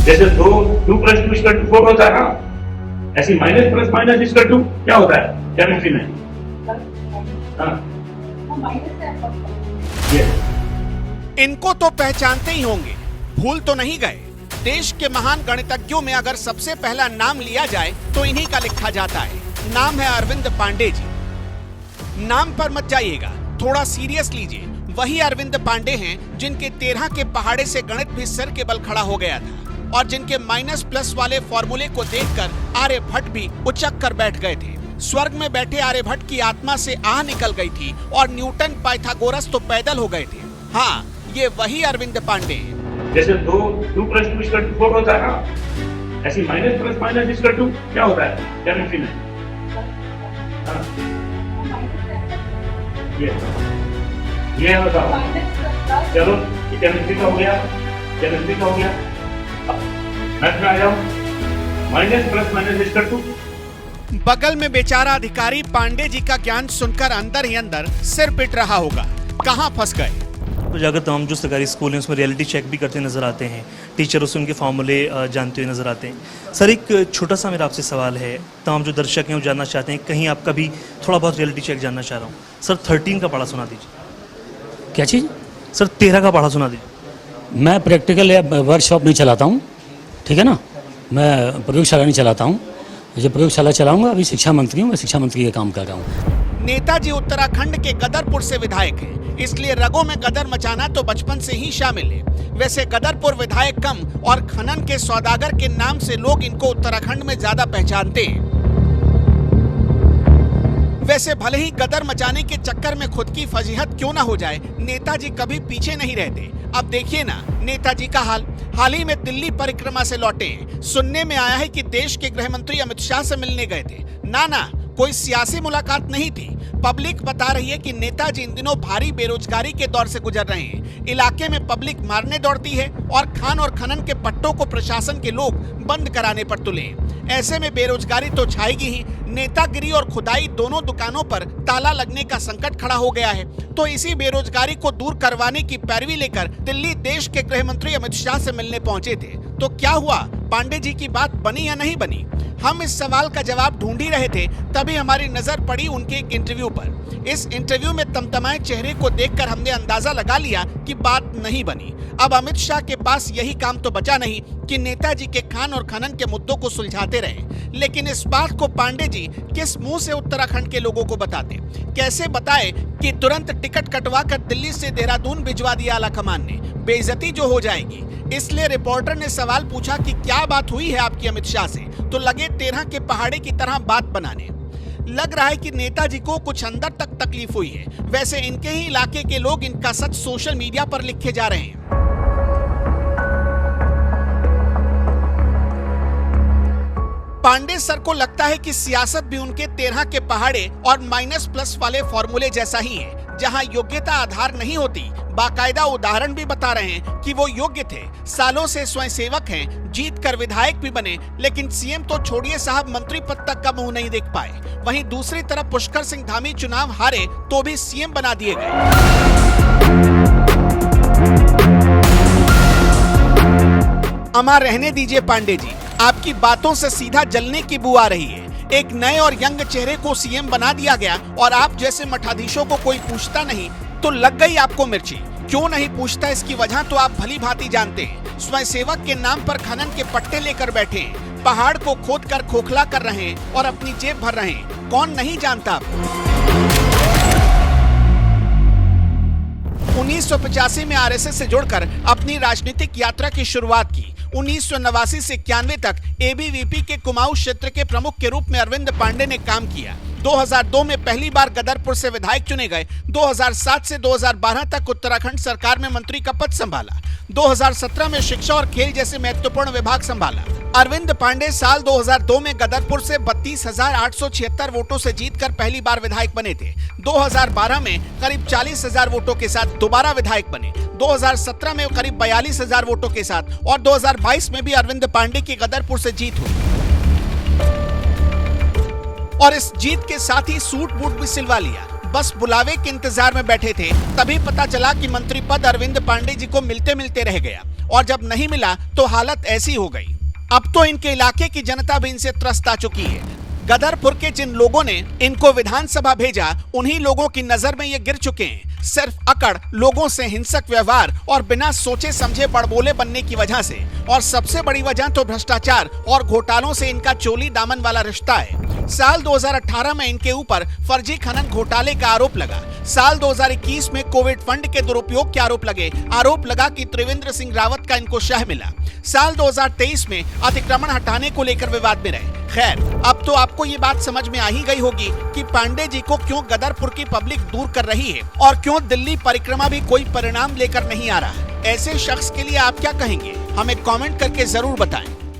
जैसे two plus two इसका 4 होता है ना, ऐसी माइनस प्लस माइनस इसका 2 क्या होता है केमिस्ट्री में? हाँ, इनको तो पहचानते ही होंगे, भूल तो नहीं गए। देश के महान गणितज्ञों में अगर सबसे पहला नाम लिया जाए तो इन्हीं का लिखा जाता है। नाम है अरविंद पांडे जी। नाम पर मत जाइएगा, थोड़ा सीरियस लीजिए। वही अरविंद पांडे हैं जिनके 13 के पहाड़े से गणित भी सर के बल खड़ा हो गया था और जिनके माइनस प्लस वाले फॉर्मूले को देखकर आर्यभट्ट भी उचक कर बैठ गए थे। स्वर्ग में बैठे आर्यभट्ट की आत्मा से आह निकल गई थी और न्यूटन पाइथागोरस तो पैदल हो गए थे। हाँ, ये वही अरविंद पांडे हैं। जैसे टू प्लस टू इसका 4 होता है ना, ऐसी माइनस प्लस माइनस इसका 2 क्या होता है केमिस्ट्री में? हाँ, ये बताओ। चलो, ये केमिस्ट्री का हो गया, केमिस्ट्री का हो गया। मैथ में आ जाओ, माइनस प्लस माइनस इसका 2। बगल में बेचारा अधिकारी पांडे जी का ज्ञान सुनकर अंदर ही अंदर सिर पिट रहा होगा। कहाँ फंस गए? तो जाकर तमाम जो सरकारी स्कूल हैं उसमें रियलिटी चेक भी करते नज़र आते हैं, टीचर उससे उनके फॉर्मूले जानते हुए नज़र आते हैं। सर, एक छोटा सा मेरा आपसे सवाल है, तमाम जो दर्शक हैं वो जानना चाहते हैं, कहीं आपका भी थोड़ा बहुत रियलिटी चेक जानना चाह रहा हूँ। सर, 13 का पढ़ा सुना दीजिए। क्या चीज़? सर, 13 का पढ़ा सुना दीजिए। मैं प्रैक्टिकल या वर्कशॉप नहीं चलाता हूँ, ठीक है ना। मैं प्रयोगशाला नहीं चलाता हूँ। जब प्रयोगशाला चलाऊँगा, अभी शिक्षा मंत्री हूँ, मैं शिक्षा मंत्री का काम कर रहा हूँ। नेताजी उत्तराखंड के गदरपुर से विधायक हैं, इसलिए रगों में गदर मचाना तो बचपन से ही शामिल है। वैसे गदरपुर विधायक कम और खनन के सौदागर के नाम से लोग इनको उत्तराखंड में ज्यादा पहचानते हैं। वैसे भले ही गदर मचाने के चक्कर में खुद की फजीहत क्यों ना हो जाए, नेताजी कभी पीछे नहीं रहते। अब देखिए ना नेताजी का हाल ही में दिल्ली परिक्रमा से लौटे। सुनने में आया है कि देश के गृह मंत्री अमित शाह से मिलने गए थे। ना, कोई सियासी मुलाकात नहीं थी। पब्लिक बता रही है कि नेताजी इन दिनों भारी बेरोजगारी के दौर से गुजर रहे हैं। इलाके में पब्लिक मारने दौड़ती है और खान और खनन के पट्टों को प्रशासन के लोग बंद कराने पर तुले। ऐसे में बेरोजगारी तो छाएगी ही, नेतागिरी और खुदाई दोनों दुकानों पर ताला लगने का संकट खड़ा हो गया है। तो इसी बेरोजगारी को दूर करवाने की पैरवी लेकर दिल्ली देश के गृह मंत्री अमित शाह से मिलने पहुंचे थे। तो क्या हुआ, पांडे जी की बात बनी या नहीं बनी? हम इस सवाल का जवाब ढूंढ ही रहे थे, तभी हमारी नजर पड़ी उनके एक इंटरव्यू पर। इस इंटरव्यू में तमतमाए चेहरे को देखकर हमने अंदाजा लगा लिया कि बात नहीं बनी। अब अमित शाह के पास यही काम तो बचा नहीं कि नेताजी के खान और खनन के मुद्दों को सुलझाते रहे। लेकिन इस बात को पांडे जी किस मुंह से उत्तराखंड के लोगों को बताते, कैसे बताए कि तुरंत टिकट कटवा कर दिल्ली से देहरादून भिजवा दिया आला कमान ने? बेइज्जती जो हो जाएगी। इसलिए रिपोर्टर ने सवाल पूछा कि क्या बात हुई है आपकी अमित शाह से, तो लगे 13 के पहाड़े की तरह बात बनाने। लग रहा है कि नेताजी को कुछ अंदर तक तकलीफ हुई है। वैसे इनके ही इलाके के लोग इनका सच सोशल मीडिया पर लिखे जा रहे हैं। पांडे सर को लगता है कि सियासत भी उनके 13 के पहाड़े और माइनस प्लस वाले फॉर्मूले जैसा ही है, जहां योग्यता आधार नहीं होती। बाकायदा उदाहरण भी बता रहे हैं कि वो योग्य थे, सालों से स्वयंसेवक हैं, जीत कर विधायक भी बने, लेकिन सीएम तो छोड़िए साहब, मंत्री पद तक का मुंह नहीं देख पाए। वहीं दूसरी तरफ पुष्कर सिंह धामी चुनाव हारे तो भी सीएम बना दिए गए। अमा रहने दीजिए पांडे जी, आपकी बातों से सीधा जलने की बू आ रही है। एक नए और यंग चेहरे को सीएम बना दिया गया और आप जैसे मठाधीशों को कोई पूछता नहीं तो लग गई आपको मिर्ची। क्यों नहीं पूछता, इसकी वजह तो आप भली भांति जानते हैं। स्वयंसेवक के नाम पर खनन के पट्टे लेकर बैठे हैं, पहाड़ को खोद कर खोखला कर रहे हैं और अपनी जेब भर रहे हैं। कौन नहीं जानता आपको? 1985 में आरएसएस से जुड़कर अपनी राजनीतिक यात्रा की शुरुआत की। 1989 से 91 तक एबीवीपी के कुमाऊं क्षेत्र के प्रमुख के रूप में अरविंद पांडे ने काम किया। 2002 में पहली बार गदरपुर से विधायक चुने गए। 2007 से 2012 तक उत्तराखंड सरकार में मंत्री का पद संभाला। 2017 में शिक्षा और खेल जैसे महत्वपूर्ण विभाग संभाला। अरविंद पांडे साल 2002 में गदरपुर से 32,876 वोटों से जीतकर पहली बार विधायक बने थे। 2012 में करीब 40,000 वोटों के साथ दोबारा विधायक बने। 2017 में करीब 42,000 वोटों के साथ और 2022 में भी अरविंद पांडे की गदरपुर से जीत हुई और इस जीत के साथ ही सूट बूट भी सिलवा लिया। बस बुलावे के इंतजार में बैठे थे, तभी पता चला कि मंत्री पद अरविंद पांडे जी को मिलते मिलते रह गया और जब नहीं मिला तो हालत ऐसी हो गई। अब तो इनके इलाके की जनता भी इनसे त्रस्त आ चुकी है। गदरपुर के जिन लोगों ने इनको विधानसभा भेजा, उन्हीं लोगों की नजर में ये गिर चुके हैं। सिर्फ अकड़, लोगों से हिंसक व्यवहार और बिना सोचे समझे बड़बोले बनने की वजह से। और सबसे बड़ी वजह तो भ्रष्टाचार और घोटालों से इनका चोली दामन वाला रिश्ता है। साल 2018 में इनके ऊपर फर्जी खनन घोटाले का आरोप लगा। साल 2021 में कोविड फंड के दुरुपयोग के आरोप लगे। आरोप लगा कि त्रिवेंद्र सिंह रावत का इनको शह मिला। साल 2023 में अतिक्रमण हटाने को लेकर विवाद में रहे। खैर, अब तो आपको ये बात समझ में आ ही गई होगी कि पांडे जी को क्यों गदरपुर की पब्लिक दूर कर रही है और क्यों दिल्ली परिक्रमा भी कोई परिणाम लेकर नहीं आ रहा है। ऐसे शख्स के लिए आप क्या कहेंगे? हमें कमेंट करके जरूर बताएं।